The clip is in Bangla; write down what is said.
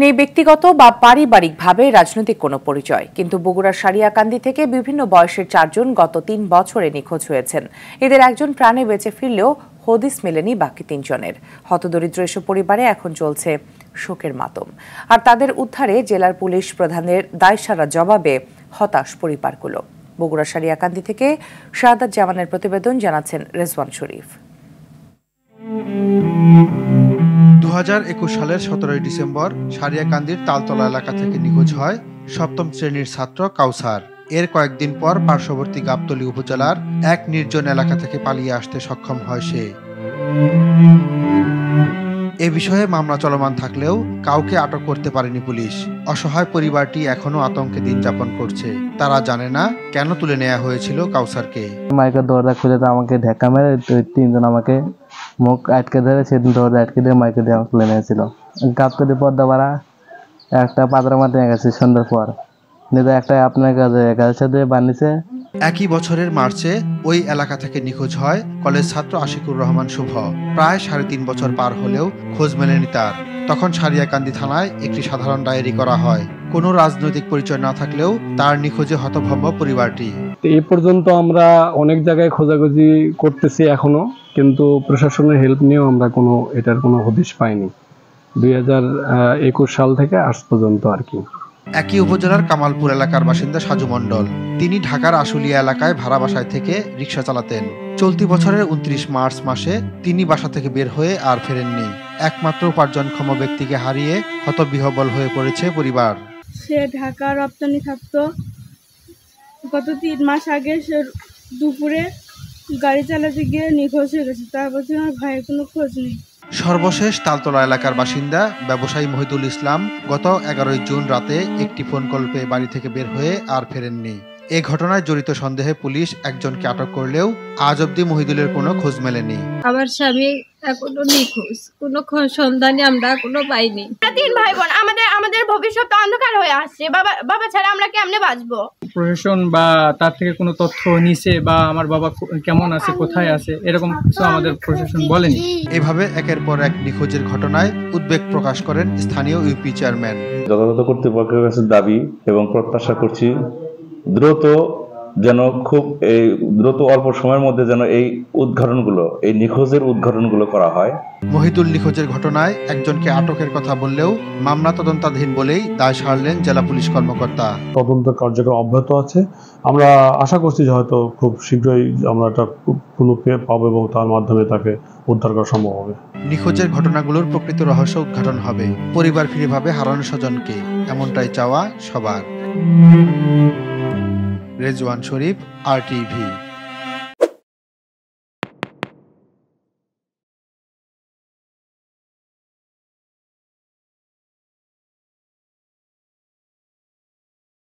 নেই ব্যক্তিগত বা পারিবারিকভাবে রাজনৈতিক কোনো পরিচয়, কিন্তু বগুড়ার সারিয়াকান্দি থেকে বিভিন্ন বয়সের 4 জন গত 3 বছরে নিখোঁজ হয়েছেন। এদের একজন প্রাণে বেঁচে ফিরলেও হদিস মেলেনি বাকি 3 জনের। হতদরিদ্র এসব পরিবারে এখন চলছে শোকের মাতম, আর তাদের উদ্ধারে জেলার পুলিশ প্রধানের দায়সারা জবাবে হতাশ পরিবারগুলো। বগুড়া সারিয়াকান্দি থেকে শাহাদাত জামানের প্রতিবেদন, জানাচ্ছেন রেজওয়ান শরীফ। 2021 সালের 17 ডিসেম্বর সারিয়াকান্দির তালতলা এলাকা থেকে নিখোঁজ হয় 7ম শ্রেণীর ছাত্র কাউসার। এর কয়েকদিন পর পার্শ্ববর্তী গাবতলী উপজেলার এক নির্জন এলাকা থেকে পালিয়ে আসতে সক্ষম হয় সে। এ বিষয়ে মামলা চলমান থাকলেও কাউকে আটক করতে পারেনি পুলিশ। অসহায় পরিবারটি এখনো আতঙ্কে দিন যাপন করছে। তারা জানে না কেন তুলে নেওয়া হয়েছিল কাউসারকে। মাইকের দরজা খুলে তো আমাকে ধাক্কা মেরে 3 জন আমাকে মুখ আটকে ধরে সেদিন দরজা আটকে দিয়ে মাইকে দিয়ে তুলে নিয়েছিল। গাবতলী পদ্মাপাড়া একটা পাত্র মাঠে গেছে সন্ধ্যার পর, একটা আপনার কাছে সাথে বানিয়েছে। একই বছরের মার্চে ওই এলাকা থেকে নিখোঁজ হয় কলেজ ছাত্র আশিকুর রহমান শুভ। প্রায় 3.5 বছর পার হলেও খোঁজ মেলেনি তার। তখন সারিয়াকান্দি থানায় একটি সাধারণ ডায়েরি করা হয়। কোনো রাজনৈতিক পরিচয় না থাকলেও তার নিখোঁজে হতভম্ব পরিবারটি। এই পর্যন্ত আমরা অনেক জায়গায় খোঁজাখুঁজি করতেছি এখনো, কিন্তু প্রশাসনের হেল্প নিয়েও আমরা এটার কোনো হদিশ পাইনি 2021 সাল থেকে আজ পর্যন্ত আর কি। একই উপজেলার কামালপুর এলাকার বাসিন্দা সাজু মণ্ডল। তিনি ঢাকার আশুলিয়া এলাকায় ভাড়া বাসায় থেকে রিকশা চালাতেন। চলতি বছরের 29 মার্চ মাসে তিনি বাসা থেকে বের হয়ে আর ফেরেননি। একমাত্র উপার্জনক্ষম ব্যক্তিকে হারিয়ে হতবিহ্বল হয়ে পড়েছে পরিবার। সে ঢাকা রপ্তানি থাকতো। গত 3 মাস আগে সে দুপুরে গাড়ি চালাতে গিয়ে নিখোঁজ হয়ে গেছে। তারপর থেকে আমার ভাইয়ের কোনো খোঁজ নেই। সর্বশেষ তালতলা এলাকার বাসিন্দা ব্যবসায়ী মহিদুল ইসলাম গত 11 জুন রাতে একটি ফোন কল পেয়ে বাড়ি থেকে বের হয়ে আর ফেরেননি। এ ঘটনায় জড়িত সন্দেহে পুলিশ একজনকে আটক করলেও আজ অবধি মহিদুলের কোনো খোঁজ মেলেনি। আমার স্বামী এখনো নিখোঁজ, কোনো সন্ধানই আমরা কোনো পাইনি। 3 ভাই বোন, আমাদের ভবিষ্যৎ অন্ধকার হয়ে আসছে। বাবা ছাড়া আমরা কেমনে বাঁচবো? প্রশাসন বা তার থেকে কোনো তথ্য নিছে বা আমার বাবা কেমন আছে, কোথায় আছে, এরকম কিছু আমাদের প্রশাসন বলেনি। এভাবে একের পর এক নিখোঁজের ঘটনায় উদ্বেগ প্রকাশ করেন স্থানীয় ইউপি চেয়ারম্যান। যথাযথ কর্তৃপক্ষের কাছে দাবি এবং প্রত্যাশা করছি দ্রুত অল্প সময়ের মধ্যে যেন এই নিখোঁজের উদ্ঘাটনগুলো করা হয়। মহিদুল নিখোঁজের ঘটনায় একজনকে আটকের কথা বললেও মামলা তদন্তাধীন বলেই দায় সারলেন জেলা পুলিশ কর্মকর্তা। তদন্ত কার্যক্রম অব্যাহত আছে। আমরা আশা করছি যে হয়তো খুব শীঘ্রই আমরা একটা ক্লু পাবো এবং তার মাধ্যমে তাকে উদ্ধার করা সম্ভব হবে। নিখোঁজের ঘটনাগুলোর প্রকৃত রহস্য উদ্ঘাটন হবে। পরিবার ফিরে পাবে হারানো স্বজনকে, এমনটাই চাওয়া সবার। রেজওয়ান শরীফ, RTV।